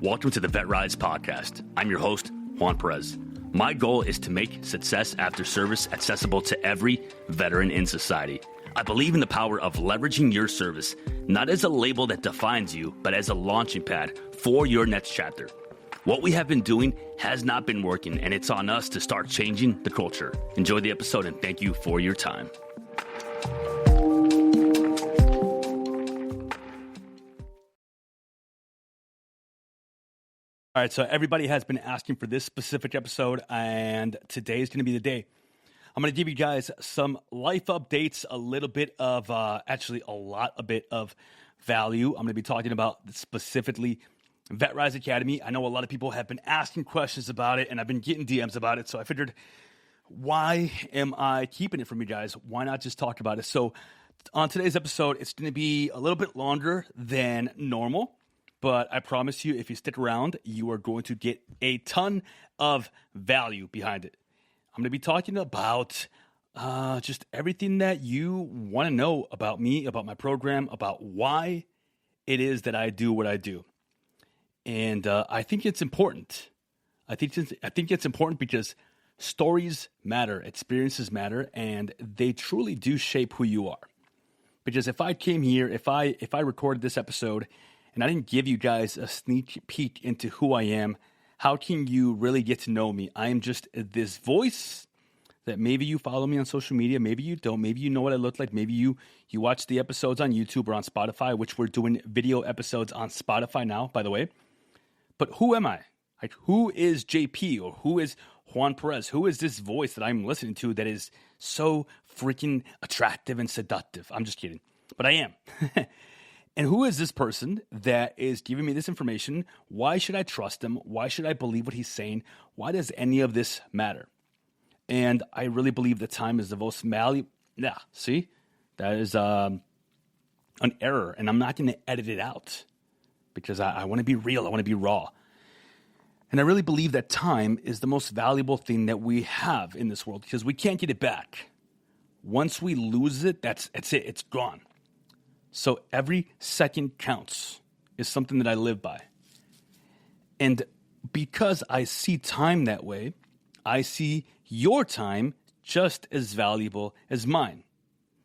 Welcome to the VetRise Podcast. I'm your host, Juan Perez. My goal is to make success after service accessible to every veteran in society. I believe in the power of leveraging your service, not as a label that defines you, but as a launching pad for your next chapter. What we have been doing has not been working, and it's on us to start changing the culture. Enjoy the episode, and thank you for your time. All right, so everybody has been asking for this specific episode, and today is going to be the day. I'm going to give you guys some life updates, a little bit of, actually a lot, a bit of value. I'm going to be talking about specifically VetRise Academy. I know a lot of people have been asking questions about it, and I've been getting DMs about it, so I figured, why am I keeping it from you guys? Why not just talk about it? So on today's episode, it's going to be a little bit longer than normal. But I promise you, if you stick around, you are going to get a ton of value behind it. I'm going to be talking about just everything that you want to know about me, about my program, about why it is that I do what I do. And I think it's important. I think it's important because stories matter, experiences matter, and they truly do shape who you are. Because if I came here, if I recorded this episode and I didn't give you guys a sneak peek into who I am, how can you really get to know me? I am just this voice that maybe you follow me on social media, maybe you don't, maybe you know what I look like, maybe you watch the episodes on YouTube or on Spotify, which we're doing video episodes on Spotify now, by the way. But who am I? Like, who is JP or who is Juan Perez? Who is this voice that I'm listening to that is so freaking attractive and seductive? I'm just kidding, but I am. And who is this person that is giving me this information? Why should I trust him? Why should I believe what he's saying? Why does any of this matter? And I really believe that time is the most valuable. Yeah, see? That is an error, and I'm not going to edit it out because I want to be real. I want to be raw. And I really believe that time is the most valuable thing that we have in this world because we can't get it back. Once we lose it, that's it. It's gone. So every second counts is something that I live by. And because I see time that way, I see your time just as valuable as mine.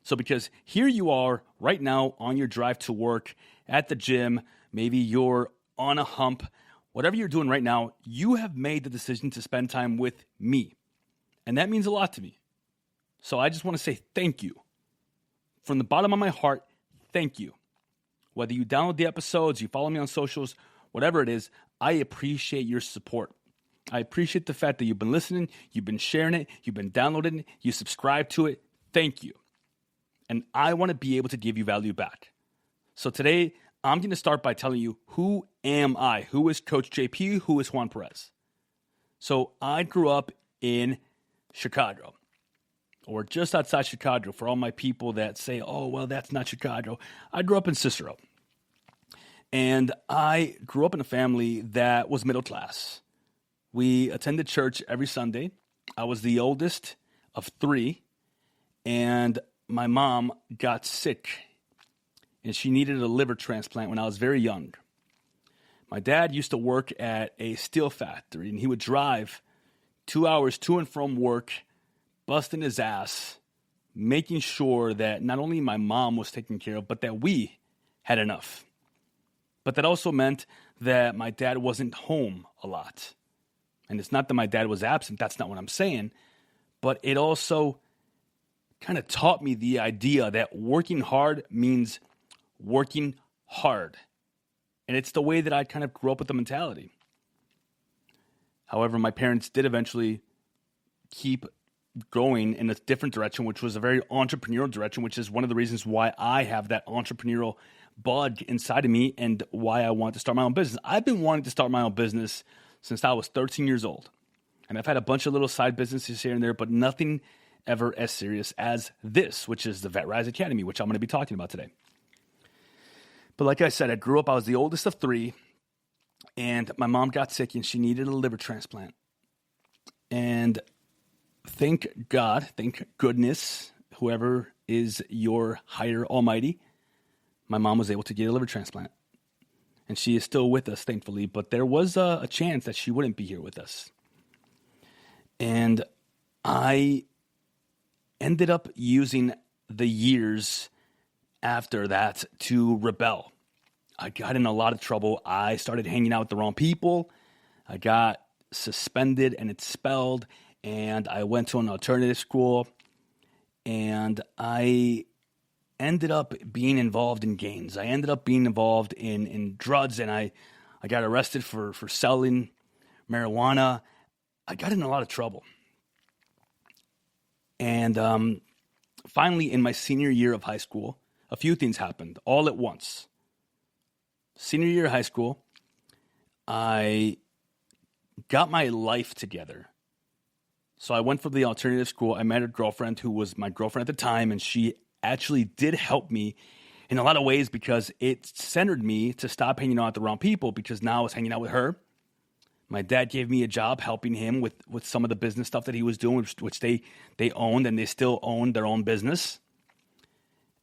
So because here you are right now on your drive to work, at the gym, maybe you're on a hump, whatever you're doing right now, you have made the decision to spend time with me. And that means a lot to me. So I just want to say thank you. From the bottom of my heart, thank you. Whether you download the episodes, you follow me on socials, whatever it is, I appreciate your support. I appreciate the fact that you've been listening, you've been sharing it, you've been downloading it, you subscribe to it. Thank you. And I want to be able to give you value back. So today, I'm going to start by telling you, who am I? Who is Coach JP? Who is Juan Perez? So I grew up in Chicago, or just outside Chicago, for all my people that say, oh, well, that's not Chicago. I grew up in Cicero. And I grew up in a family that was middle class. We attended church every Sunday. I was the oldest of three, and my mom got sick, and she needed a liver transplant when I was very young. My dad used to work at a steel factory, and he would drive 2 hours to and from work, busting his ass, making sure that not only my mom was taken care of, but that we had enough. But that also meant that my dad wasn't home a lot. And it's not that my dad was absent, that's not what I'm saying, but it also kind of taught me the idea that working hard means working hard. And it's the way that I kind of grew up with the mentality. However, my parents did eventually keep going in a different direction, which was a very entrepreneurial direction, which is one of the reasons why I have that entrepreneurial bug inside of me and why I want to start my own business. I've been wanting to start my own business since I was 13 years old. And I've had a bunch of little side businesses here and there, but nothing ever as serious as this, which is the VetRise Academy, which I'm going to be talking about today. But like I said, I was the oldest of three, and my mom got sick and she needed a liver transplant. And thank God, thank goodness, whoever is your higher almighty, my mom was able to get a liver transplant. and she is still with us, thankfully, but there was a chance that she wouldn't be here with us. And I ended up using the years after that to rebel. I got in a lot of trouble. I started hanging out with the wrong people. I got suspended and expelled, and I went to an alternative school, and I ended up being involved in gangs. I ended up being involved in drugs, and I got arrested for selling marijuana. I got in a lot of trouble. And finally, in my senior year of high school, a few things happened all at once. Senior year of high school, I got my life together. So I went for the alternative school. I met a girlfriend who was my girlfriend at the time, and she actually did help me in a lot of ways because it centered me to stop hanging out with the wrong people, because now I was hanging out with her. My dad gave me a job helping him with some of the business stuff that he was doing, which they owned, and they still own their own business.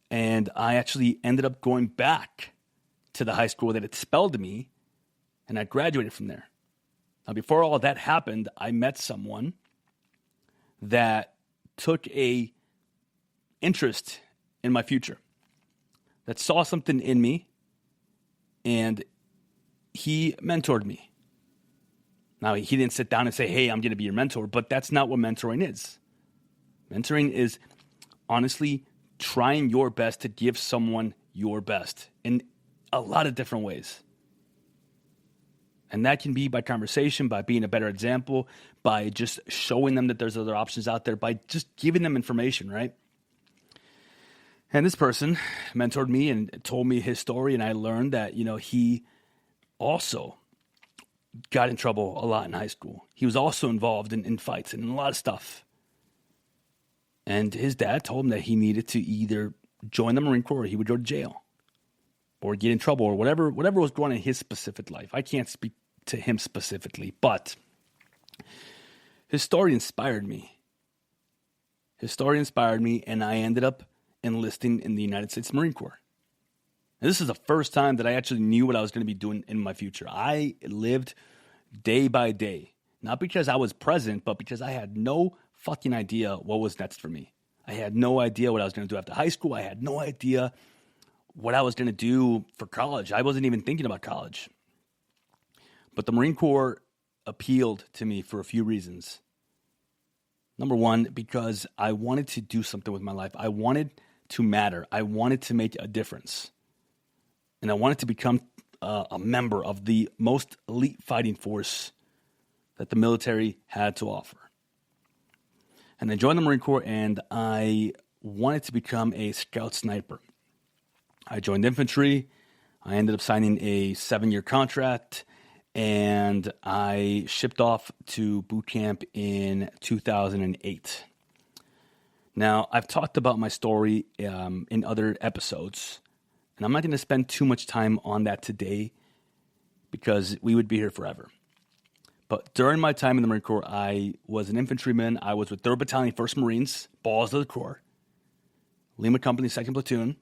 And I actually ended up going back to the high school that expelled me, and I graduated from there. Now, before all that happened, I met someone that took a interest in my future, that saw something in me, and he mentored me. Now, he didn't sit down and say, hey, I'm going to be your mentor, but that's not what mentoring is. Mentoring is honestly trying your best to give someone your best in a lot of different ways. And that can be by conversation, by being a better example, by just showing them that there's other options out there, by just giving them information, right? And this person mentored me and told me his story, and I learned that, he also got in trouble a lot in high school. He was also involved in fights and a lot of stuff. And his dad told him that he needed to either join the Marine Corps or he would go to jail or get in trouble or whatever was going on in his specific life. I can't speak to him specifically, but his story inspired me. And I ended up enlisting in the United States Marine Corps. And this is the first time that I actually knew what I was going to be doing in my future. I lived day by day, not because I was present, but because I had no fucking idea what was next for me. I had no idea what I was going to do after high school. I had no idea what I was going to do for college. I wasn't even thinking about college. But the Marine Corps appealed to me for a few reasons. Number one, because I wanted to do something with my life. I wanted to matter. I wanted to make a difference. And I wanted to become a member of the most elite fighting force that the military had to offer. And I joined the Marine Corps, and I wanted to become a scout sniper. I joined infantry. I ended up signing a 7-year contract, and I shipped off to boot camp in 2008. Now, I've talked about my story in other episodes, and I'm not going to spend too much time on that today because we would be here forever. But during my time in the Marine Corps, I was an infantryman. I was with 3rd Battalion, 1st Marines, Balls of the Corps, Lima Company, 2nd Platoon,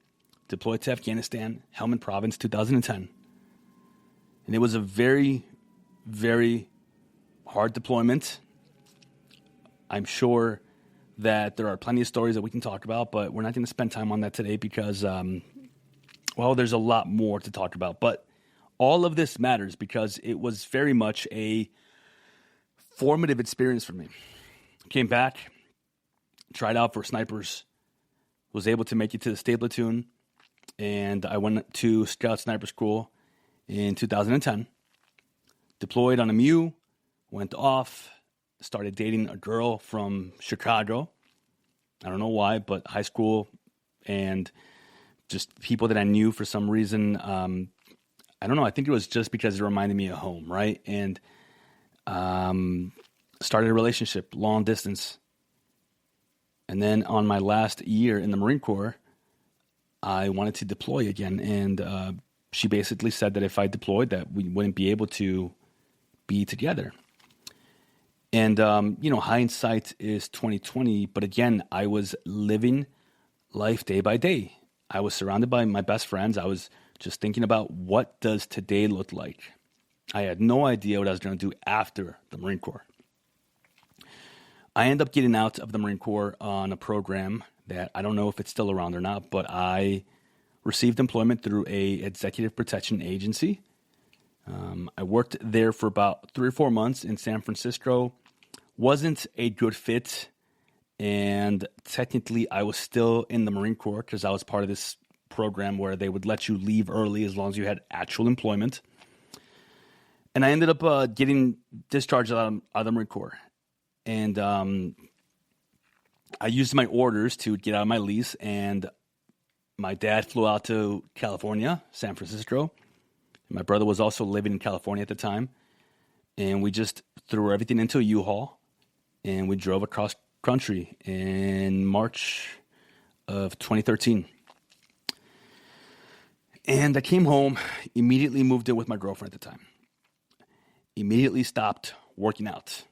deployed to Afghanistan, Helmand Province, 2010. And it was a very, very hard deployment. I'm sure that there are plenty of stories that we can talk about, but we're not going to spend time on that today because, there's a lot more to talk about. But all of this matters because it was very much a formative experience for me. Came back, tried out for snipers, was able to make it to the state platoon, and I went to Scout Sniper School in 2010. Deployed on a MEU, went off, started dating a girl from Chicago. I don't know why, but high school and just people that I knew for some reason. I don't know. I think it was just because it reminded me of home, right? And started a relationship, long distance. And then on my last year in the Marine Corps, I wanted to deploy again. And she basically said that if I deployed, that we wouldn't be able to be together. And, hindsight is 2020. But again, I was living life day by day. I was surrounded by my best friends. I was just thinking about what does today look like. I had no idea what I was going to do after the Marine Corps. I ended up getting out of the Marine Corps on a program that I don't know if it's still around or not, but I received employment through a executive protection agency. I worked there for about 3 or 4 months in San Francisco. Wasn't a good fit, and technically I was still in the Marine Corps because I was part of this program where they would let you leave early as long as you had actual employment. And I ended up getting discharged out of the Marine Corps. And I used my orders to get out of my lease, and my dad flew out to California, San Francisco. My brother was also living in California at the time. And we just threw everything into a U-Haul, and we drove across country in March of 2013. And I came home, immediately moved in with my girlfriend at the time. Immediately stopped working out.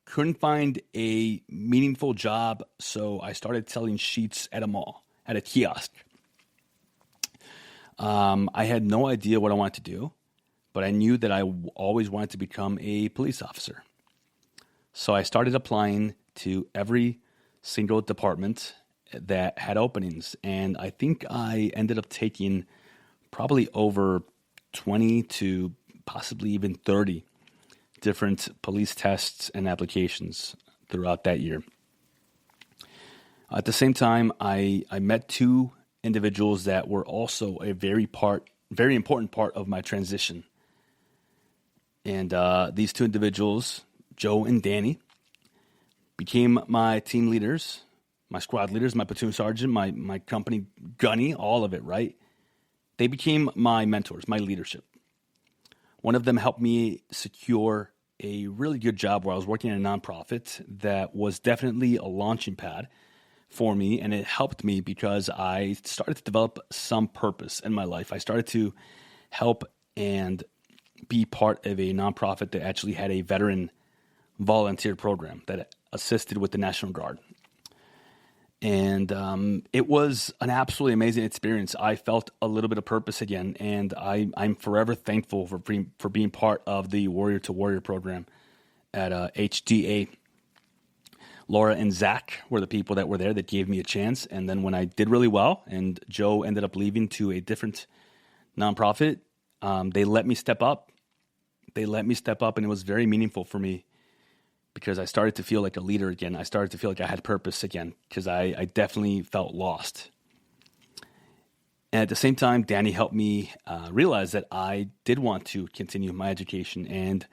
Couldn't find a meaningful job, so I started selling sheets at a mall, at a kiosk. I had no idea what I wanted to do, but I knew that I always wanted to become a police officer. So I started applying to every single department that had openings, and I think I ended up taking probably over 20 to possibly even 30 different police tests and applications throughout that year. At the same time, I met 2 individuals that were also a very important part of my transition. And these 2 individuals, Joe and Danny, became my team leaders, my squad leaders, my platoon sergeant, my company gunny, all of it, right? They became my mentors, my leadership. One of them helped me secure a really good job where I was working in a nonprofit that was definitely a launching pad for me, and it helped me because I started to develop some purpose in my life. I started to help and be part of a nonprofit that actually had a veteran volunteer program that assisted with the National Guard. And it was an absolutely amazing experience. I felt a little bit of purpose again, and I'm forever thankful for being part of the Warrior to Warrior program at HDA. Laura and Zach were the people that were there that gave me a chance. And then when I did really well, and Joe ended up leaving to a different nonprofit, they let me step up. And it was very meaningful for me, because I started to feel like a leader again. I started to feel like I had purpose again, because I definitely felt lost. And at the same time, Danny helped me realize that I did want to continue my education. And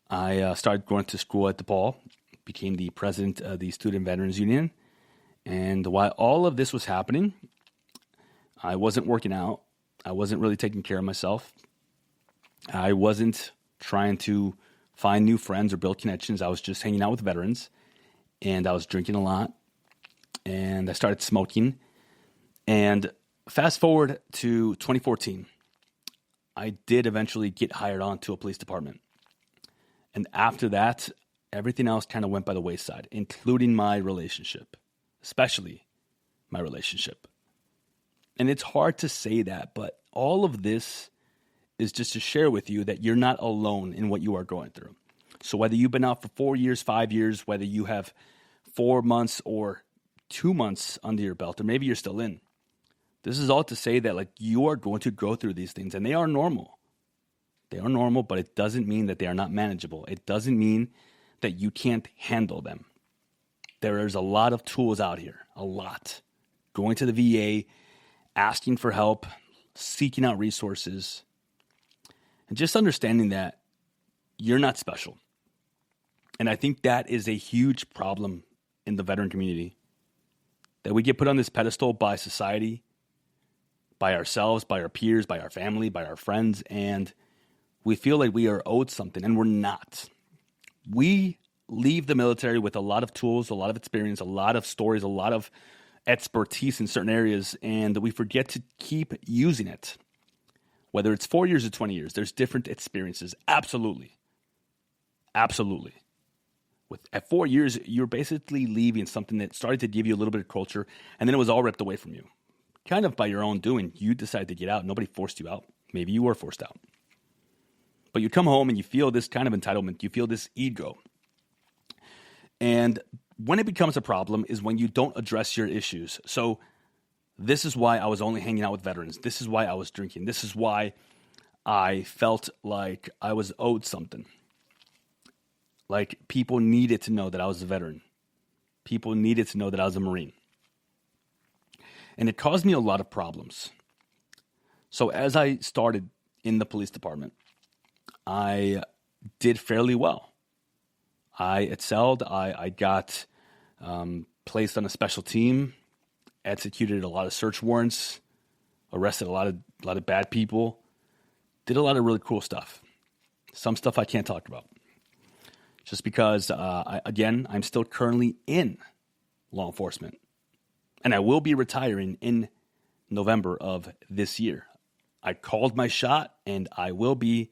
I started going to school at DePaul, became the president of the Student Veterans Union. And while all of this was happening, I wasn't working out. I wasn't really taking care of myself. I wasn't trying to find new friends or build connections. I was just hanging out with veterans, and I was drinking a lot, and I started smoking. And fast forward to 2014, I did eventually get hired on to a police department. And after that, everything else kind of went by the wayside, including my relationship, especially my relationship. And it's hard to say that, but all of this is just to share with you that you're not alone in what you are going through. So whether you've been out for 4 years, 5 years, whether you have 4 months or 2 months under your belt, or maybe you're still in, this is all to say that like you are going to go through these things, and they are normal. They are normal, but it doesn't mean that they are not manageable. It doesn't mean that you can't handle them. There is a lot of tools out here, a lot. Going to the VA, asking for help, seeking out resources, and just understanding that you're not special. And I think that is a huge problem in the veteran community, that we get put on this pedestal by society, by ourselves, by our peers, by our family, by our friends, and we feel like we are owed something, and we're not. We leave the military with a lot of tools, a lot of experience, a lot of stories, a lot of expertise in certain areas, and we forget to keep using it. Whether it's 4 years or 20 years, there's different experiences. Absolutely. Absolutely. At 4 years, you're basically leaving something that started to give you a little bit of culture, and then it was all ripped away from you. kind of by your own doing. You decided to get out. Nobody forced you out. Maybe you were forced out. But you come home and you feel this kind of entitlement. You feel this ego. And when it becomes a problem is when you don't address your issues. So this is why I was only hanging out with veterans. This is why I was drinking. This is why I felt like I was owed something. Like people needed to know that I was a veteran. People needed to know that I was a Marine. And it caused me a lot of problems. So as I started in the police department, I did fairly well. I excelled. I got placed on a special team, executed a lot of search warrants, arrested a lot of bad people, did a lot of really cool stuff. Some stuff I can't talk about. Just because, I'm still currently in law enforcement. And I will be retiring in November of this year. I called my shot, and I will be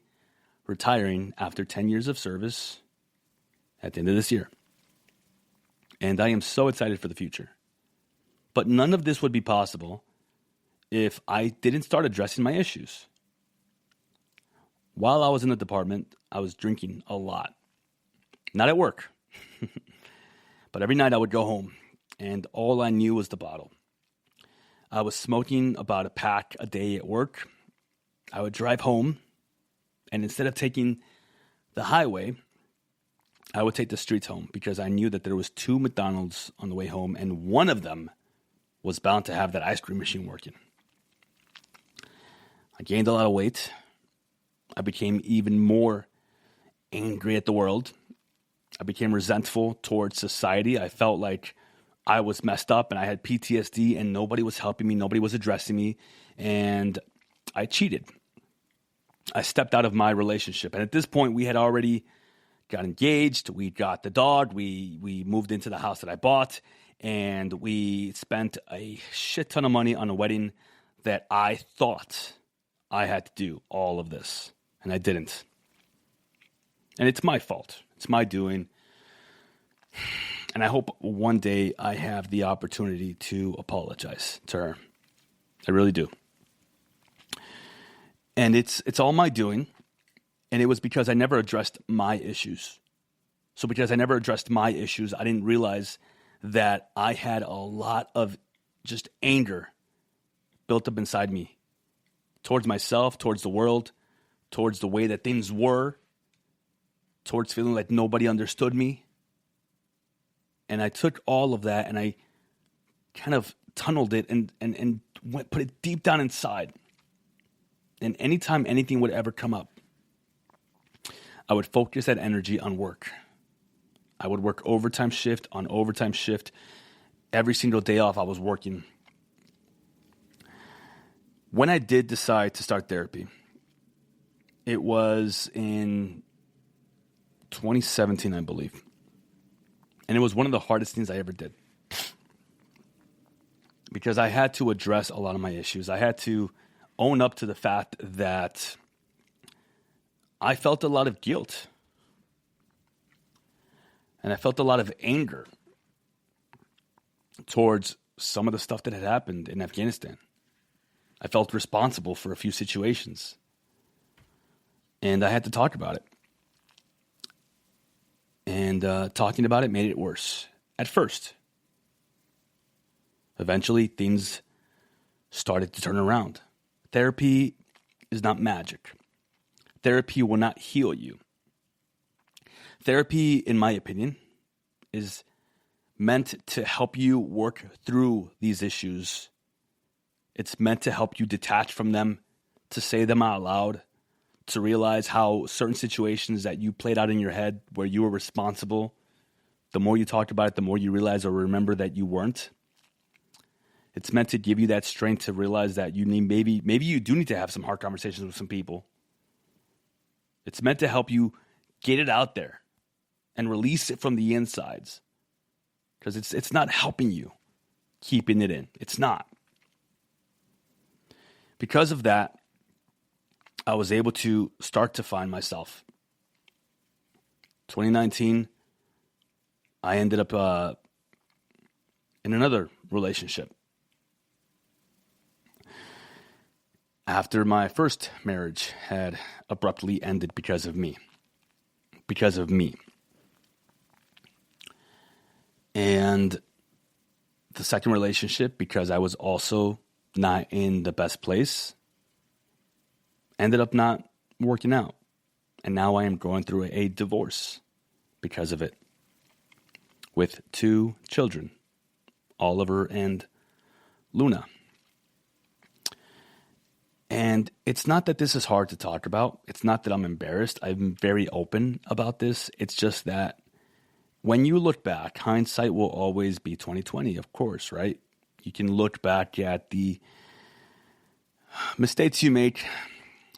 retiring after 10 years of service at the end of this year. And I am so excited for the future. But none of this would be possible if I didn't start addressing my issues. While I was in the department, I was drinking a lot. Not at work. But every night I would go home, and all I knew was the bottle. I was smoking about a pack a day at work. I would drive home, and instead of taking the highway, I would take the streets home because I knew that there was 2 McDonald's on the way home, and one of them was bound to have that ice cream machine working. I gained a lot of weight. I became even more angry at the world. I became resentful towards society. I felt like I was messed up and I had PTSD and nobody was helping me. Nobody was addressing me. And I cheated. I stepped out of my relationship. And at this point, we had already got engaged. We got the dog. We moved into the house that I bought. And we spent a shit ton of money on a wedding that I thought I had to do all of this. And I didn't. And it's my fault. It's my doing. And I hope one day I have the opportunity to apologize to her. I really do. And it's all my doing. And it was because I never addressed my issues. So because I never addressed my issues, I didn't realize that I had a lot of just anger built up inside me towards myself, towards the world, towards the way that things were, towards feeling like nobody understood me. And I took all of that and I kind of tunneled it and put it deep down inside. And anytime anything would ever come up, I would focus that energy on work. I would work overtime shift on overtime shift. Every single day off, I was working. When I did decide to start therapy, it was in 2017, I believe. And it was one of the hardest things I ever did. Because I had to address a lot of my issues. I had to own up to the fact that I felt a lot of guilt. And I felt a lot of anger towards some of the stuff that had happened in Afghanistan. I felt responsible for a few situations. And I had to talk about it. And talking about it made it worse at first. Eventually, things started to turn around. Therapy is not magic. Therapy will not heal you. Therapy, in my opinion, is meant to help you work through these issues. It's meant to help you detach from them, to say them out loud, to realize how certain situations that you played out in your head where you were responsible, the more you talked about it, the more you realize or remember that you weren't. It's meant to give you that strength to realize that you need maybe you do need to have some hard conversations with some people. It's meant to help you get it out there and release it from the insides. Because it's not helping you keeping it in. It's not. Because of that, I was able to start to find myself. 2019, I ended up in another relationship. after my first marriage had abruptly ended because of me. Because of me. And the second relationship, because I was also not in the best place, ended up not working out. And now I am going through a divorce because of it. With 2 children, Oliver and Luna. And it's not that this is hard to talk about. It's not that I'm embarrassed. I'm very open about this. It's just that when you look back, hindsight will always be 20/20, of course, right? You can look back at the mistakes you make,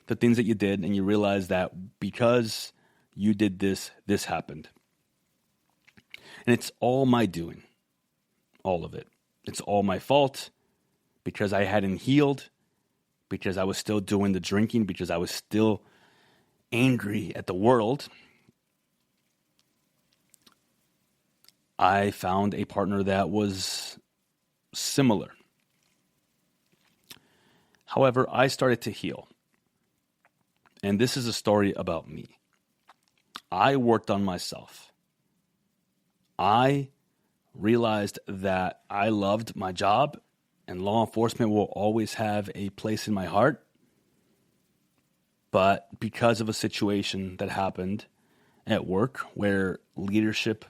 the things that you did, and you realize that because you did this, this happened. And it's all my doing. All of it. It's all my fault because I hadn't healed, because I was still doing the drinking, because I was still angry at the world. I found a partner that was similar. However, I started to heal. And this is a story about me. I worked on myself. I realized that I loved my job and law enforcement will always have a place in my heart. But because of a situation that happened at work where leadership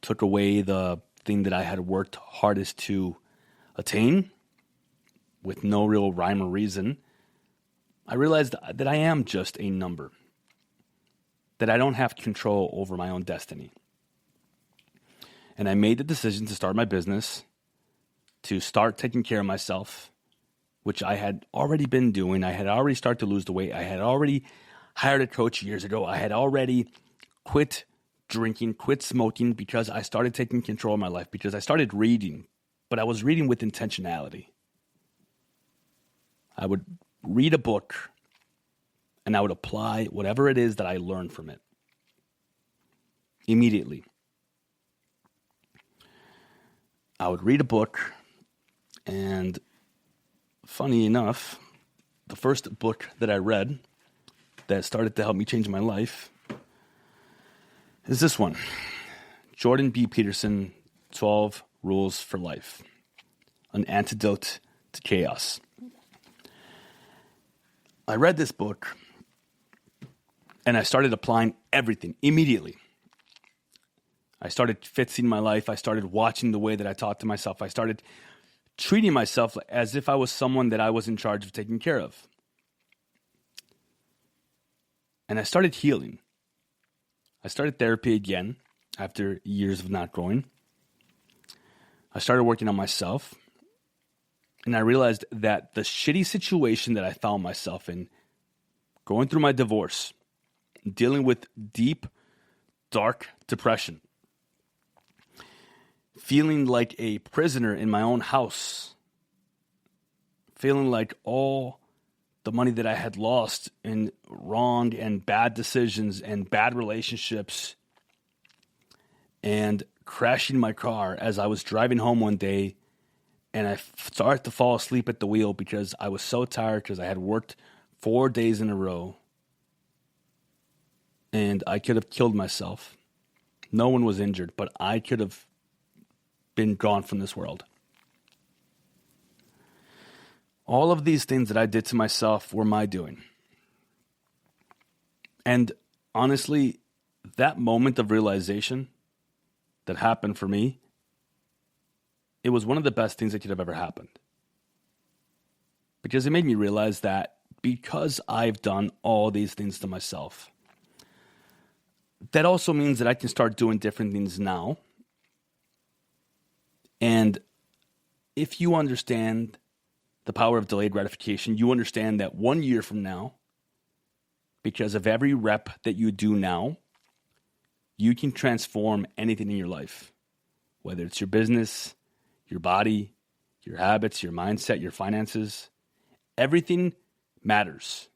took away the thing that I had worked hardest to attain with no real rhyme or reason, I realized that I am just a number, that I don't have control over my own destiny. And I made the decision to start my business, to start taking care of myself, which I had already been doing. I had already started to lose the weight. I had already hired a coach years ago. I had already quit drinking, quit smoking because I started taking control of my life, because I started reading, but I was reading with intentionality. I would read a book and I would apply whatever it is that I learned from it immediately. I would read a book, and funny enough, the first book that I read that started to help me change my life is this one. Jordan B. Peterson, 12 Rules for Life, An Antidote to Chaos. I read this book, and I started applying everything immediately. I started fixing my life. I started watching the way that I talked to myself. I started treating myself as if I was someone that I was in charge of taking care of. And I started healing. I started therapy again after years of not growing. I started working on myself. And I realized that the shitty situation that I found myself in, going through my divorce, dealing with deep, dark depression, feeling like a prisoner in my own house, feeling like all the money that I had lost in wrong and bad decisions and bad relationships, and crashing my car as I was driving home one day, and I started to fall asleep at the wheel because I was so tired because I had worked 4 days in a row, and I could have killed myself. No one was injured, but I could have been gone from this world. All of these things that I did to myself were my doing. And honestly, that moment of realization that happened for me, it was one of the best things that could have ever happened. Because it made me realize that because I've done all these things to myself, that also means that I can start doing different things now. And if you understand the power of delayed gratification, you understand that 1 year from now, because of every rep that you do now, you can transform anything in your life, whether it's your business, your body, your habits, your mindset, your finances. Everything matters,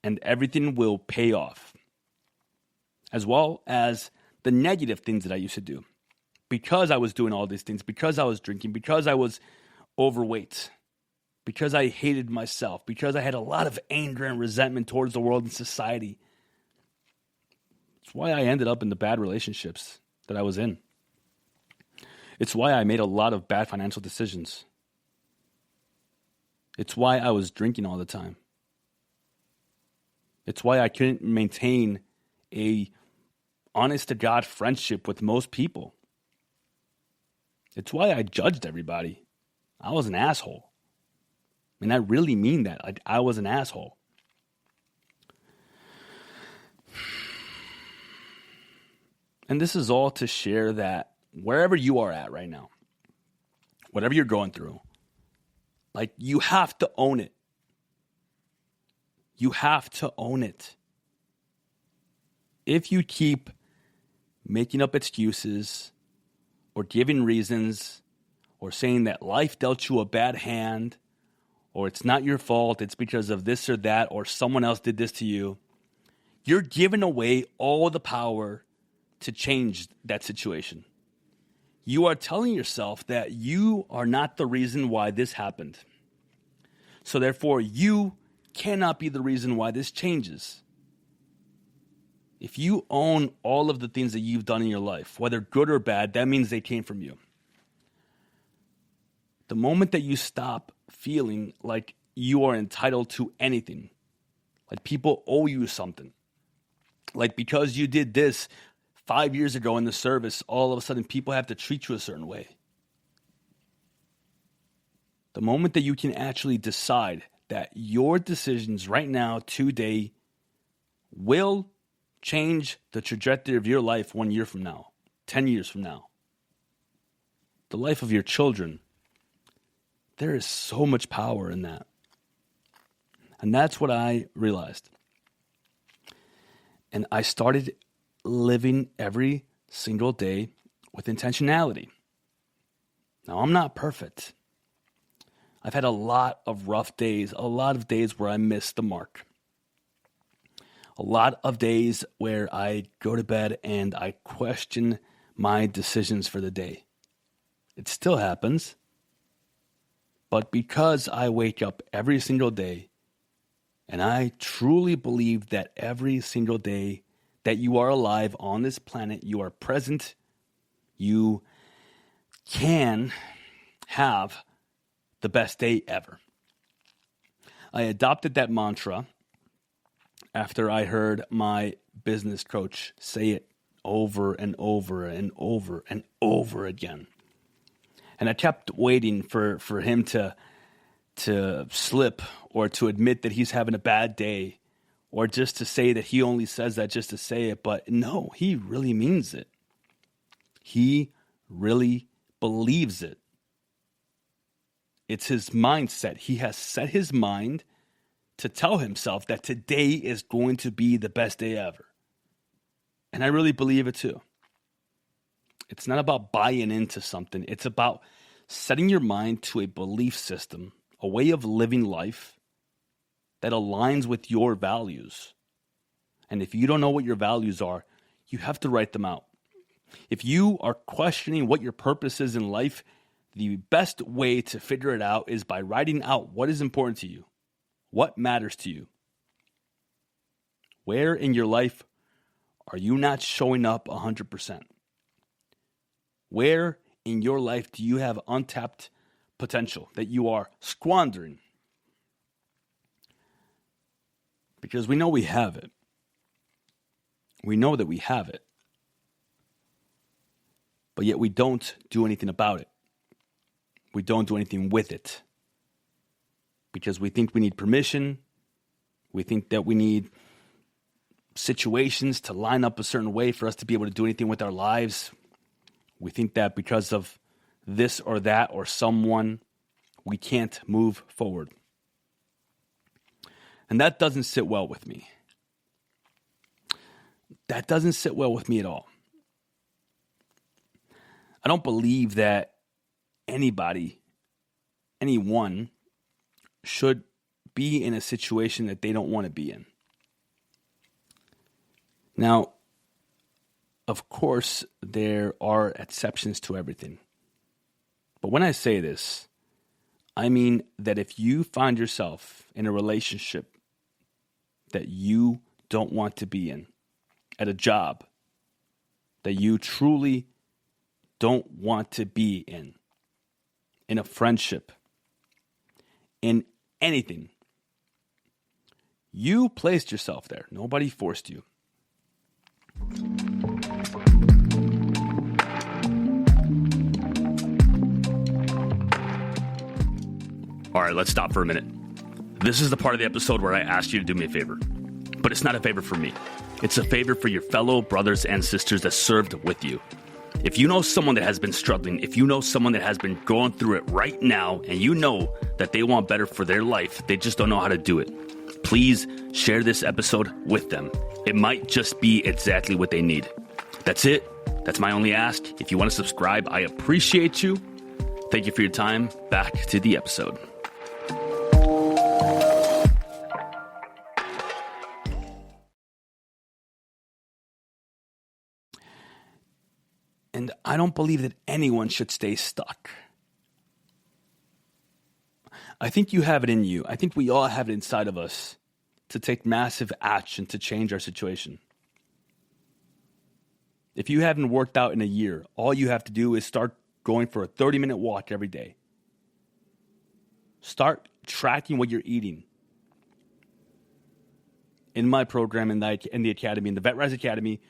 and everything will pay off, as well as the negative things that I used to do. Because I was doing all these things, because I was drinking, because I was overweight, because I hated myself, because I had a lot of anger and resentment towards the world and society. It's why I ended up in the bad relationships that I was in. It's why I made a lot of bad financial decisions. It's why I was drinking all the time. It's why I couldn't maintain a honest-to-God friendship with most people. It's why I judged everybody. I was an asshole. And I really mean that. I was an asshole. And this is all to share that wherever you are at right now, whatever you're going through, like, you have to own it. You have to own it. If you keep making up excuses or giving reasons or saying that life dealt you a bad hand or it's not your fault, it's because of this or that, or someone else did this to you, you're giving away all the power to change that situation. You are telling yourself that you are not the reason why this happened. So therefore, you cannot be the reason why this changes. If you own all of the things that you've done in your life, whether good or bad, that means they came from you. The moment that you stop feeling like you are entitled to anything, like people owe you something, like because you did this 5 years ago in the service, all of a sudden people have to treat you a certain way. The moment that you can actually decide that your decisions right now, today, will change the trajectory of your life 1 year from now, 10 years from now, the life of your children, there is so much power in that. And that's what I realized. And I started living every single day with intentionality. Now, I'm not perfect. I've had a lot of rough days, a lot of days where I missed the mark. A lot of days where I go to bed and I question my decisions for the day. It still happens. But because I wake up every single day, and I truly believe that every single day that you are alive on this planet, you are present, you can have the best day ever. I adopted that mantra after I heard my business coach say it over and over and over and over again. And I kept waiting for him to slip or to admit that he's having a bad day or just to say that he only says that just to say it. But no, he really means it. He really believes it. It's his mindset. He has set his mind to tell himself that today is going to be the best day ever. And I really believe it too. It's not about buying into something. It's about setting your mind to a belief system, a way of living life that aligns with your values. And if you don't know what your values are, you have to write them out. If you are questioning what your purpose is in life, the best way to figure it out is by writing out what is important to you, what matters to you. Where in your life are you not showing up 100%? Where in your life do you have untapped potential that you are squandering? Because we know we have it. We know that we have it. But yet we don't do anything about it. We don't do anything with it. Because we think we need permission. We think that we need situations to line up a certain way for us to be able to do anything with our lives. We think that because of this or that or someone, we can't move forward. And that doesn't sit well with me. That doesn't sit well with me at all. I don't believe that anyone should be in a situation that they don't want to be in. Now, of course, there are exceptions to everything. But when I say this, I mean that if you find yourself in a relationship that you don't want to be in, at a job that you truly don't want to be in a friendship, in anything, you placed yourself there. Nobody forced you. All right, let's stop for a minute. This is the part of the episode where I ask you to do me a favor. But it's not a favor for me. It's a favor for your fellow brothers and sisters that served with you. If you know someone that has been struggling, if you know someone that has been going through it right now, and you know that they want better for their life, they just don't know how to do it, please share this episode with them. It might just be exactly what they need. That's it. That's my only ask. If you want to subscribe, I appreciate you. Thank you for your time. Back to the episode. And I don't believe that anyone should stay stuck. I think you have it in you. I think we all have it inside of us to take massive action to change our situation. If you haven't worked out in a year, all you have to do is start going for a 30-minute walk every day. Start tracking what you're eating. In my program, in the academy, in the VetRise Academy,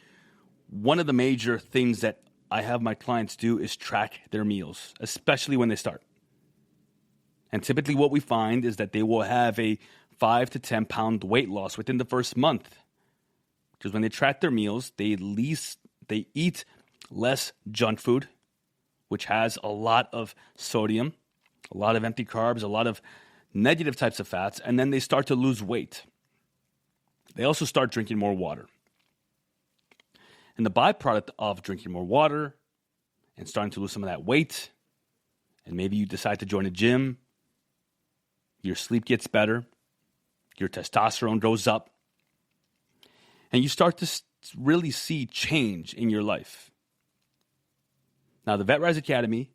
one of the major things that I have my clients do is track their meals, especially when they start. And typically what we find is that they will have a 5 to 10 pound weight loss within the first month. Because when they track their meals, they eat less junk food, which has a lot of sodium, a lot of empty carbs, a lot of negative types of fats, and then they start to lose weight. They also start drinking more water. And the byproduct of drinking more water and starting to lose some of that weight, and maybe you decide to join a gym, your sleep gets better, your testosterone goes up, and you start to really see change in your life. Now, the VetRise Academy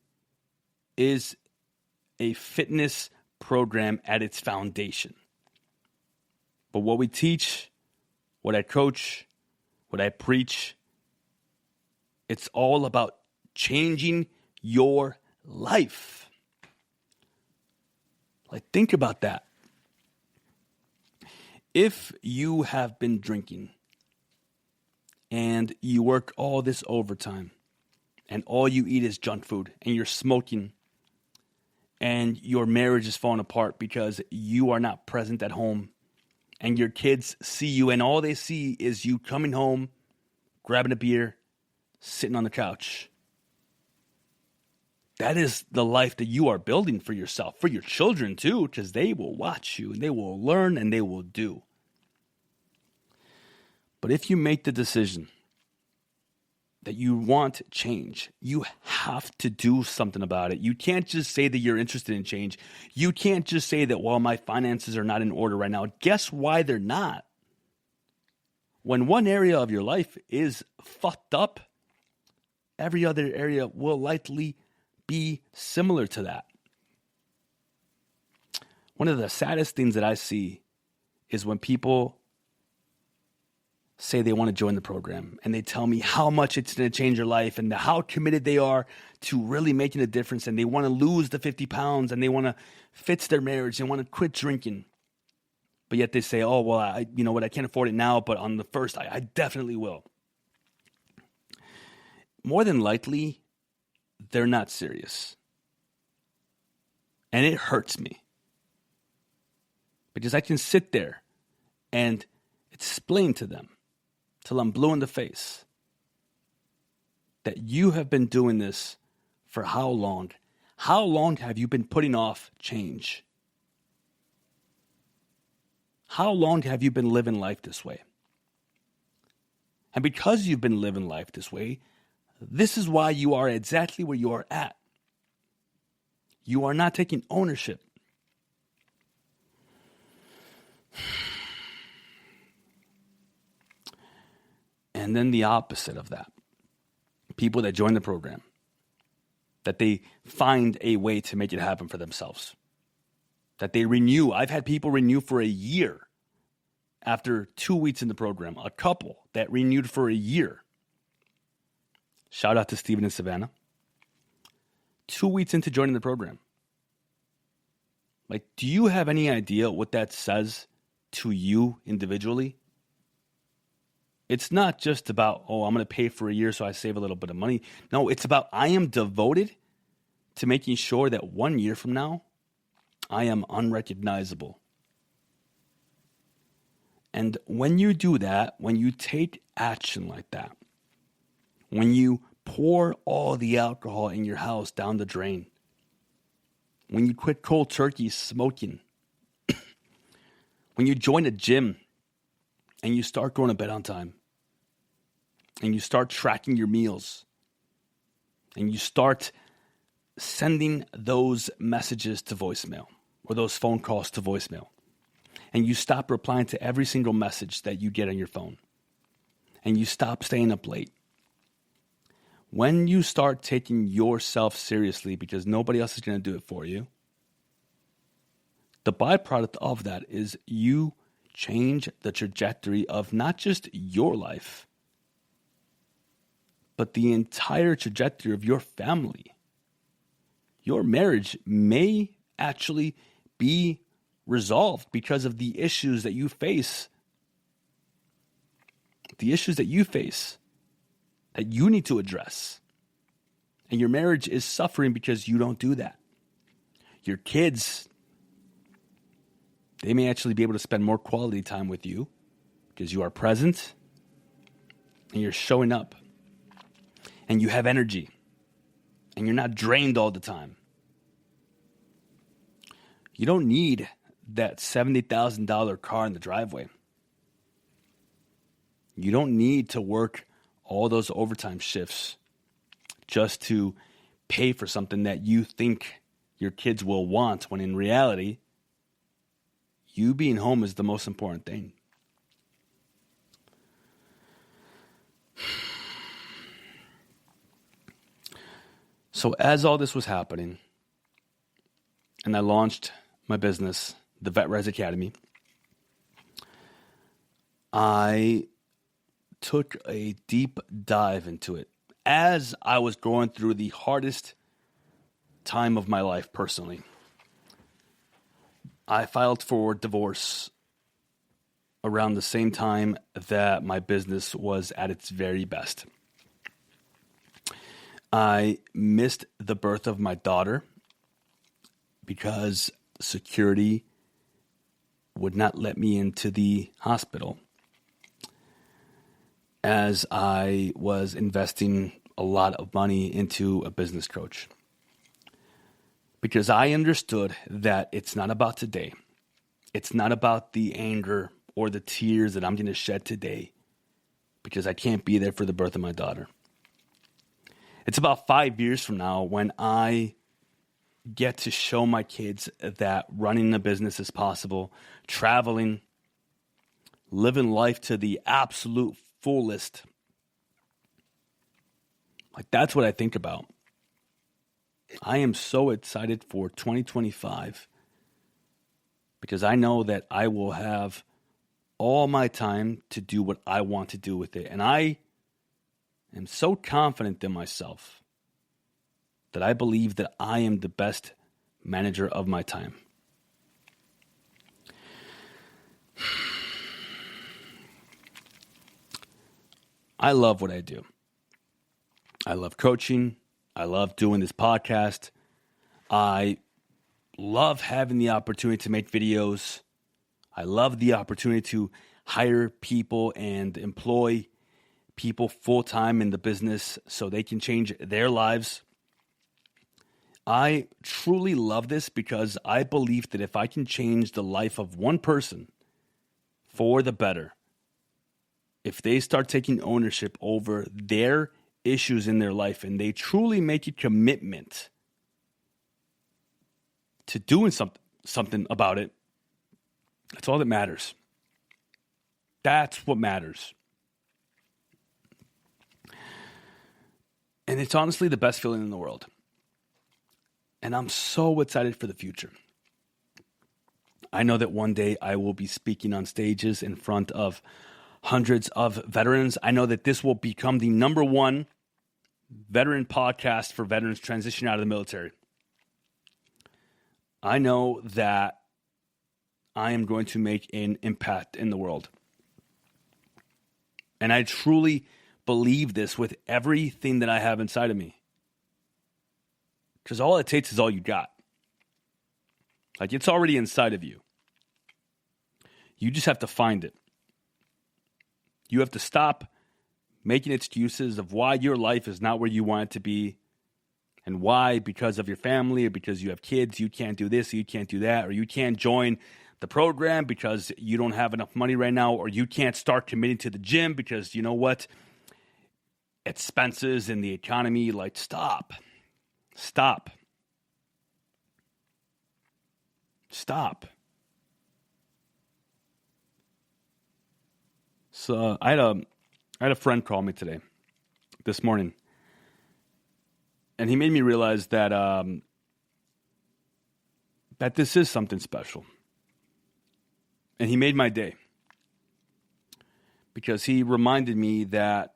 is a fitness program at its foundation. But what we teach, what I coach, what I preach, it's all about changing your life. Like, think about that. If you have been drinking and you work all this overtime and all you eat is junk food and you're smoking and your marriage is falling apart because you are not present at home and your kids see you and all they see is you coming home, grabbing a beer, sitting on the couch. That is the life that you are building for yourself, for your children too, because they will watch you and they will learn and they will do. But if you make the decision that you want change, you have to do something about it. You can't just say that you're interested in change. You can't just say that, well, my finances are not in order right now. Guess why they're not? When one area of your life is fucked up, every other area will likely be similar to that. One of the saddest things that I see is when people say they want to join the program and they tell me how much it's going to change their life and how committed they are to really making a difference, and they want to lose the 50 pounds and they want to fix their marriage, they want to quit drinking. But yet they say, oh, well, I can't afford it now, but on the first, I definitely will. More than likely, they're not serious. And it hurts me. Because I can sit there and explain to them till I'm blue in the face that you have been doing this for how long? How long have you been putting off change? How long have you been living life this way? And because you've been living life this way, this is why you are exactly where you are at. You are not taking ownership. And then the opposite of that. People that join the program, that they find a way to make it happen for themselves. that they renew. I've had people renew for a year after 2 weeks in the program. A couple that renewed for a year. Shout out to Steven and Savannah. 2 weeks into joining the program. Like, do you have any idea what that says to you individually? It's not just about, oh, I'm going to pay for a year so I save a little bit of money. No, it's about I am devoted to making sure that 1 year from now, I am unrecognizable. And when you do that, when you take action like that, when you pour all the alcohol in your house down the drain, when you quit cold turkey smoking, when you join a gym and you start going to bed on time, and you start tracking your meals, and you start sending those messages to voicemail or those phone calls to voicemail, and you stop replying to every single message that you get on your phone, and you stop staying up late. When you start taking yourself seriously because nobody else is going to do it for you, the byproduct of that is you change the trajectory of not just your life, but the entire trajectory of your family. Your marriage may actually be resolved because of the issues that you face. The issues that you face that you need to address. And your marriage is suffering because you don't do that. Your kids, they may actually be able to spend more quality time with you because you are present and you're showing up and you have energy and you're not drained all the time. You don't need that $70,000 car in the driveway. You don't need to work all those overtime shifts just to pay for something that you think your kids will want, when in reality, you being home is the most important thing. So as all this was happening, and I launched my business, the VetRise Academy, I took a deep dive into it as I was going through the hardest time of my life personally. I filed for divorce around the same time that my business was at its very best. I missed the birth of my daughter because security would not let me into the hospital, as I was investing a lot of money into a business coach. Because I understood that it's not about today. It's not about the anger or the tears that I'm going to shed today because I can't be there for the birth of my daughter. It's about 5 years from now when I get to show my kids that running a business is possible, traveling, living life to the absolute fullest. Like, that's what I think about. I am so excited for 2025 because I know that I will have all my time to do what I want to do with it. And I am so confident in myself that I believe that I am the best manager of my time. I love what I do. I love coaching. I love doing this podcast. I love having the opportunity to make videos. I love the opportunity to hire people and employ people full-time in the business so they can change their lives. I truly love this because I believe that if I can change the life of one person for the better, if they start taking ownership over their issues in their life and they truly make a commitment to doing something about it, that's all that matters. That's what matters. And it's honestly the best feeling in the world. And I'm so excited for the future. I know that one day I will be speaking on stages in front of hundreds of veterans. I know that this will become the number one veteran podcast for veterans transitioning out of the military. I know that I am going to make an impact in the world. And I truly believe this with everything that I have inside of me. Because all it takes is all you got. Like, it's already inside of you. You just have to find it. You have to stop making excuses of why your life is not where you want it to be, and why, because of your family or because you have kids, you can't do this, or you can't do that, or you can't join the program because you don't have enough money right now, or you can't start committing to the gym because, you know what, expenses in the economy. Like, stop. So I had a friend call me this morning, and he made me realize that that this is something special. And he made my day because he reminded me that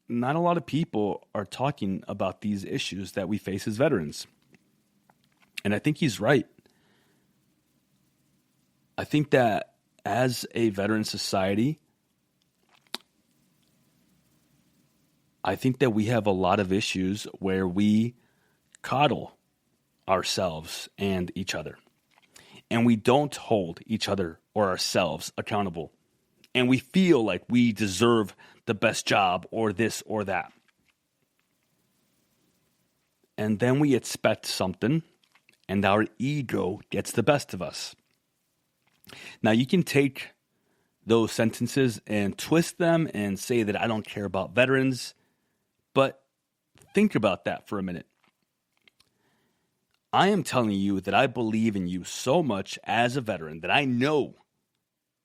not a lot of people are talking about these issues that we face as veterans. And I think he's right. I think that as a veteran society, I think that we have a lot of issues where we coddle ourselves and each other. And we don't hold each other or ourselves accountable. And we feel like we deserve the best job or this or that. And then we expect something, and our ego gets the best of us. Now, you can take those sentences and twist them and say that I don't care about veterans, but think about that for a minute. I am telling you that I believe in you so much as a veteran that I know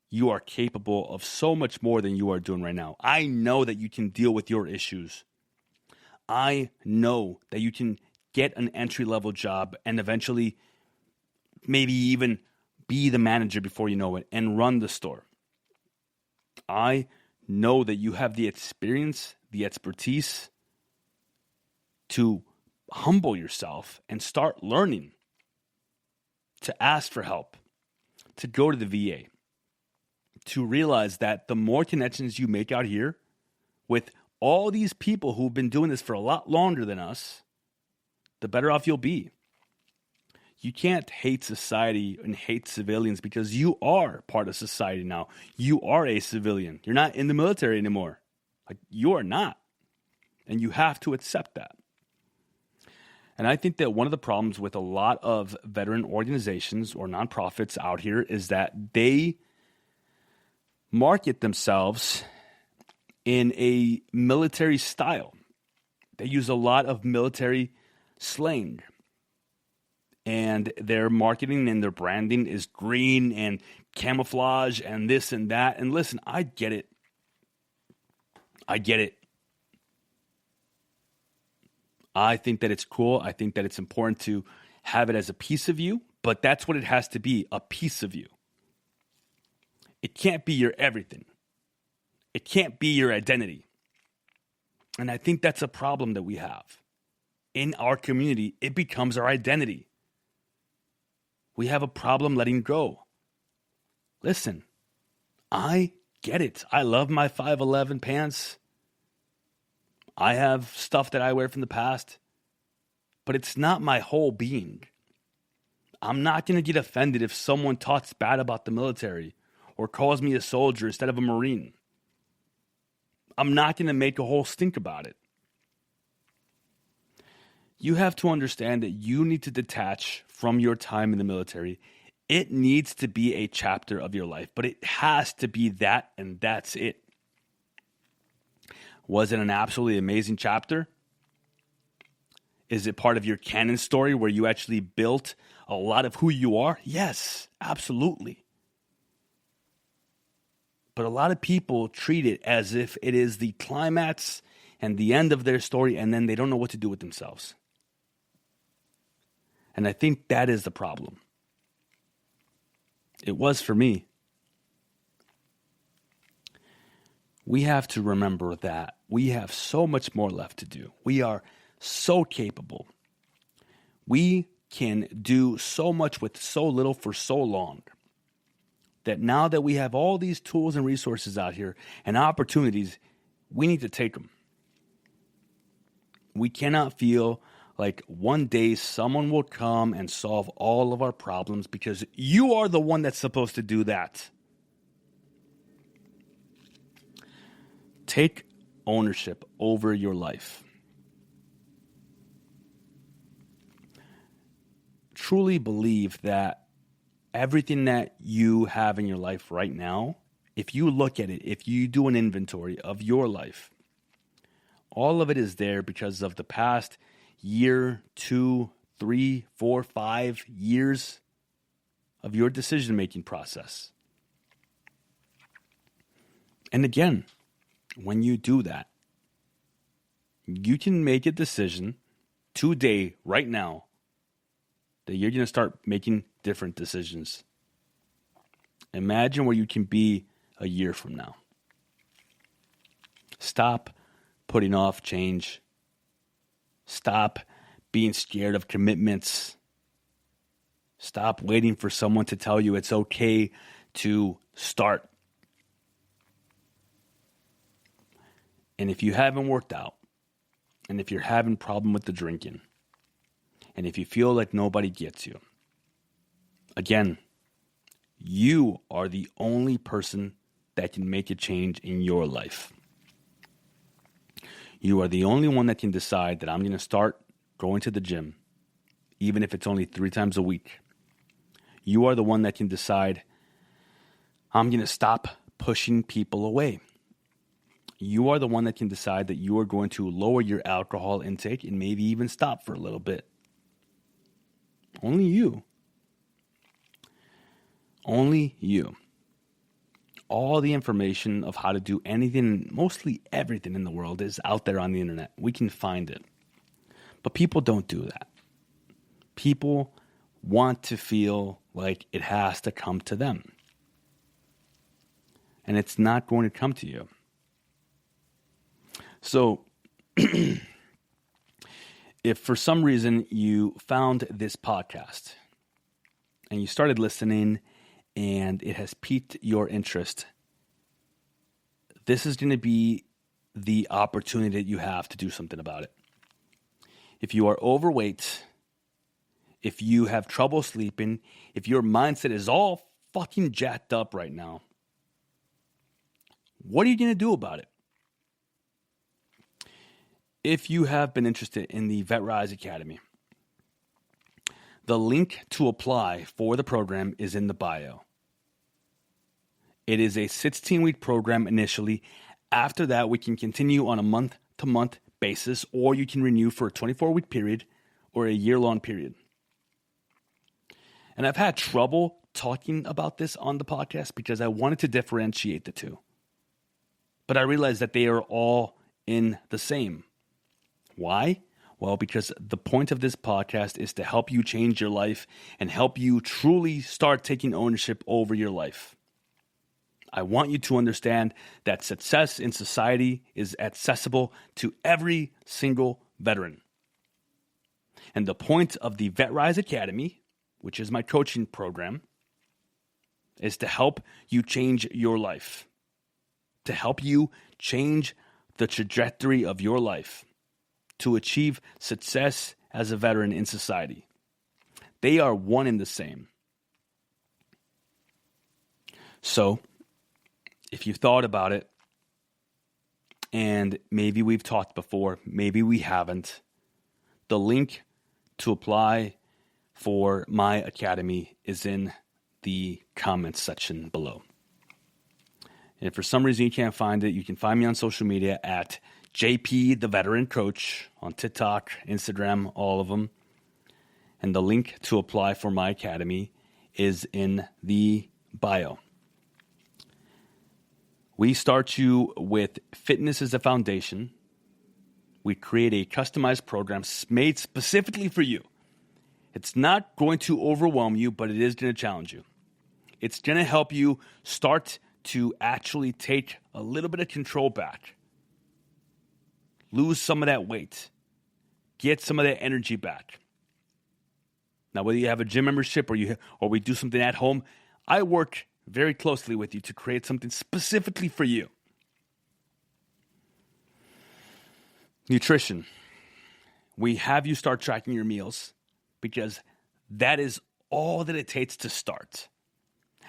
you are capable of so much more than you are doing right now. I know that you can deal with your issues. I know that you can get an entry-level job and eventually maybe even be the manager before you know it and run the store. I know that you have the experience, the expertise to humble yourself and start learning, to ask for help, to go to the VA, to realize that the more connections you make out here with all these people who've been doing this for a lot longer than us, the better off you'll be. You can't hate society and hate civilians because you are part of society now. You are a civilian. You're not in the military anymore. Like, you are not. And you have to accept that. And I think that one of the problems with a lot of veteran organizations or nonprofits out here is that they market themselves in a military style. They use a lot of military slang. And their marketing and their branding is green and camouflage and this and that. And listen, I get it. I think that it's cool. I think that it's important to have it as a piece of you, but that's what it has to be, a piece of you. It can't be your everything. It can't be your identity. And I think that's a problem that we have. In our community, it becomes our identity. We have a problem letting go. Listen, I get it. I love my 5'11" pants. I have stuff that I wear from the past, but it's not my whole being. I'm not going to get offended if someone talks bad about the military or calls me a soldier instead of a Marine. I'm not going to make a whole stink about it. You have to understand that you need to detach from your time in the military. It needs to be a chapter of your life, but it has to be that, and that's it. Was it an absolutely amazing chapter? Is it part of your canon story where you actually built a lot of who you are? Yes, absolutely. But a lot of people treat it as if it is the climax and the end of their story, and then they don't know what to do with themselves. And I think that is the problem. It was for me. We have to remember that we have so much more left to do. We are so capable. We can do so much with so little for so long that now that we have all these tools and resources out here and opportunities, we need to take them. We cannot feel like one day someone will come and solve all of our problems because you are the one that's supposed to do that. Take ownership over your life. Truly believe that everything that you have in your life right now, if you look at it, if you do an inventory of your life, all of it is there because of the past year, 2, 3, 4, 5 years of your decision-making process. And again, when you do that, you can make a decision today, right now, that you're going to start making different decisions. Imagine where you can be a year from now. Stop putting off change. Stop being scared of commitments. Stop waiting for someone to tell you it's okay to start. And if you haven't worked out, and if you're having a problem with the drinking, and if you feel like nobody gets you, again, you are the only person that can make a change in your life. You are the only one that can decide that I'm going to start going to the gym, even if it's only 3 times a week. You are the one that can decide I'm going to stop pushing people away. You are the one that can decide that you are going to lower your alcohol intake and maybe even stop for a little bit. Only you. Only you. All the information of how to do anything, mostly everything in the world, is out there on the internet. We can find it. But people don't do that. People want to feel like it has to come to them. And it's not going to come to you. So, if for some reason you found this podcast and you started listening and it has piqued your interest, this is going to be the opportunity that you have to do something about it. If you are overweight, if you have trouble sleeping, if your mindset is all fucking jacked up right now, what are you going to do about it? If you have been interested in the VetRise Academy, the link to apply for the program is in the bio. It is a 16-week program initially. After that, we can continue on a month-to-month basis, or you can renew for a 24-week period or a year-long period. And I've had trouble talking about this on the podcast because I wanted to differentiate the two. But I realized that they are all in the same. Why? Well, because the point of this podcast is to help you change your life and help you truly start taking ownership over your life. I want you to understand that success in society is accessible to every single veteran. And the point of the VetRise Academy, which is my coaching program, is to help you change your life, to help you change the trajectory of your life, to achieve success as a veteran in society. They are one and the same. So, if you've thought about it, and maybe we've talked before, maybe we haven't, the link to apply for my academy is in the comments section below. And if for some reason you can't find it, you can find me on social media at JP the Veteran Coach on TikTok, Instagram, all of them. And the link to apply for my academy is in the bio. We start you with fitness as a foundation. We create a customized program made specifically for you. It's not going to overwhelm you, but it is going to challenge you. It's going to help you start to actually take a little bit of control back. Lose some of that weight. Get some of that energy back. Now, whether you have a gym membership or we do something at home, I work very closely with you to create something specifically for you. Nutrition. We have you start tracking your meals because that is all that it takes to start.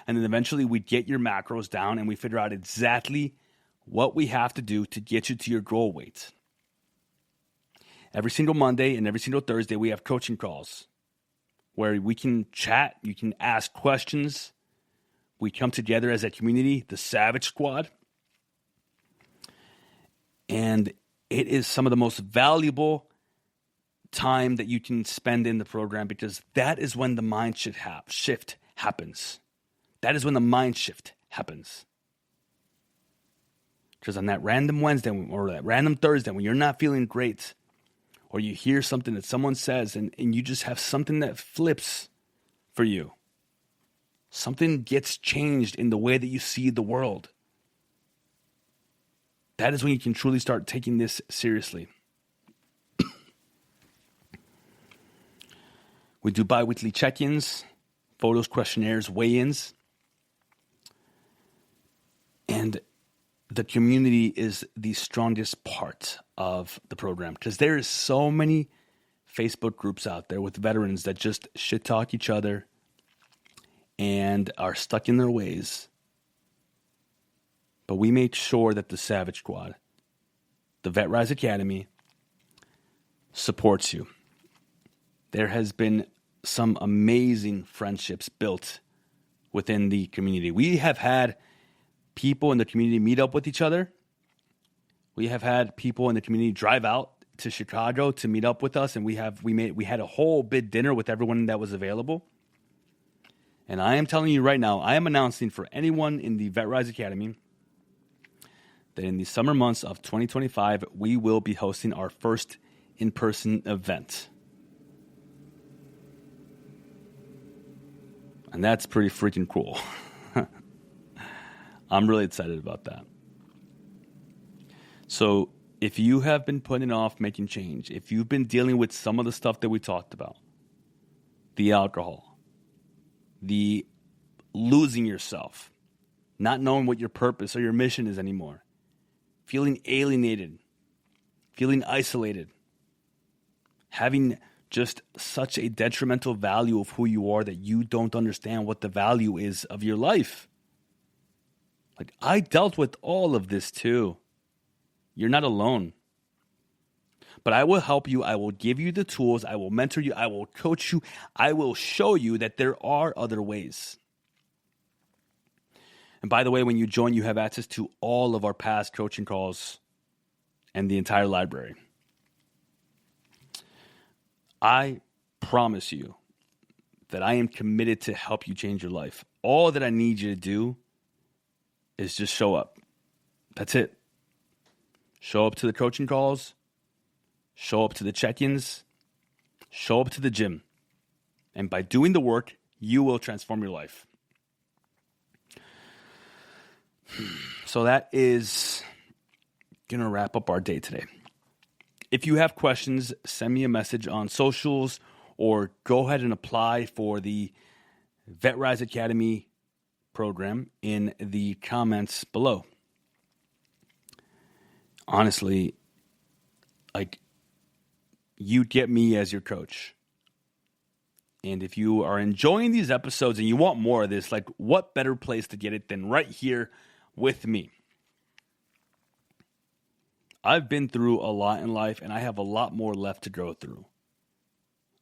And then eventually we get your macros down and we figure out exactly what we have to do to get you to your goal weight. Every single Monday and every single Thursday, we have coaching calls where we can chat, you can ask questions. We come together as a community, the Savage Squad. And it is some of the most valuable time that you can spend in the program because that is when the mind shift happens. That is when the mind shift happens. Because on that random Wednesday or that random Thursday when you're not feeling great, or you hear something that someone says and you just have something that flips for you. Something gets changed in the way that you see the world. That is when you can truly start taking this seriously. We do bi-weekly check-ins, photos, questionnaires, weigh-ins. And the community is the strongest part of the program because there is so many Facebook groups out there with veterans that just shit talk each other and are stuck in their ways. But we make sure that the Savage Squad, the VetRise Academy, supports you. There has been some amazing friendships built within the community. We have had people in the community meet up with each other. We have had people in the community drive out to Chicago to meet up with us, and we had a whole big dinner with everyone that was available. And I am telling you right now, I am announcing for anyone in the VetRise Academy that in the summer months of 2025, we will be hosting our first in-person event. And that's pretty freaking cool. I'm really excited about that. So if you have been putting off making change, if you've been dealing with some of the stuff that we talked about, the alcohol, the losing yourself, not knowing what your purpose or your mission is anymore, feeling alienated, feeling isolated, having just such a detrimental value of who you are that you don't understand what the value is of your life. Like, I dealt with all of this too. You're not alone. But I will help you. I will give you the tools. I will mentor you. I will coach you. I will show you that there are other ways. And by the way, when you join, you have access to all of our past coaching calls and the entire library. I promise you that I am committed to help you change your life. All that I need you to do is just show up. That's it. Show up to the coaching calls. Show up to the check-ins. Show up to the gym. And by doing the work, you will transform your life. So that is going to wrap up our day today. If you have questions, send me a message on socials or go ahead and apply for the VetRise Academy program in the comments below. Honestly, like, you get me as your coach. And if you are enjoying these episodes and you want more of this, like, what better place to get it than right here with me? I've been through a lot in life, and I have a lot more left to go through.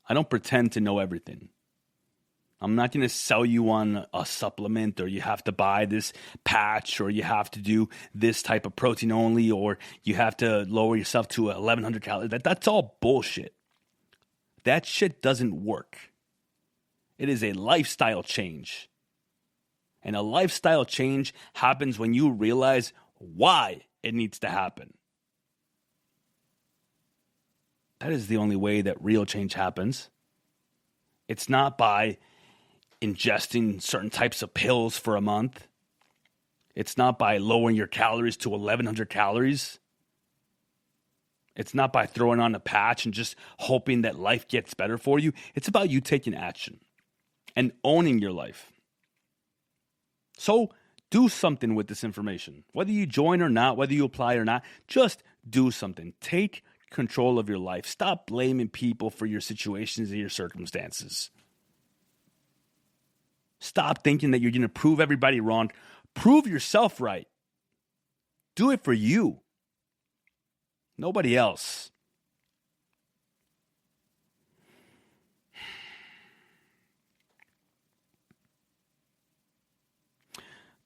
I don't pretend to know everything. I'm not going to sell you on a supplement, or you have to buy this patch, or you have to do this type of protein only, or you have to lower yourself to 1,100 calories. That's all bullshit. That shit doesn't work. It is a lifestyle change. And a lifestyle change happens when you realize why it needs to happen. That is the only way that real change happens. It's not by ingesting certain types of pills for a month. It's not by lowering your calories to 1,100 calories. It's not by throwing on a patch and just hoping that life gets better for you. It's about you taking action and owning your life. So do something with this information. Whether you join or not, whether you apply or not, just do something. Take control of your life. Stop blaming people for your situations and your circumstances. Stop thinking that you're going to prove everybody wrong. Prove yourself right. Do it for you. Nobody else.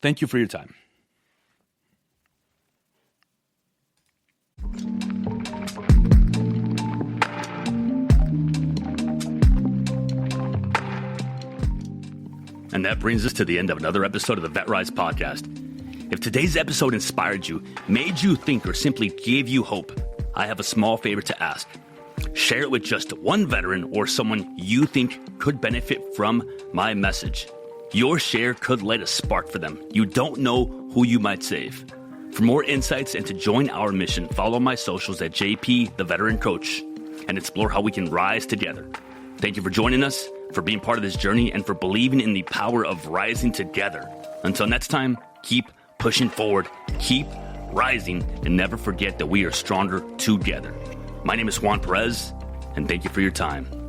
Thank you for your time. And that brings us to the end of another episode of the VetRise podcast. If today's episode inspired you, made you think, or simply gave you hope, I have a small favor to ask. Share it with just one veteran or someone you think could benefit from my message. Your share could light a spark for them. You don't know who you might save. For more insights and to join our mission, follow my socials at JP the Veteran Coach and explore how we can rise together. Thank you for joining us, for being part of this journey, and for believing in the power of rising together. Until next time, keep pushing forward, keep rising, and never forget that we are stronger together. My name is Juan Perez, and thank you for your time.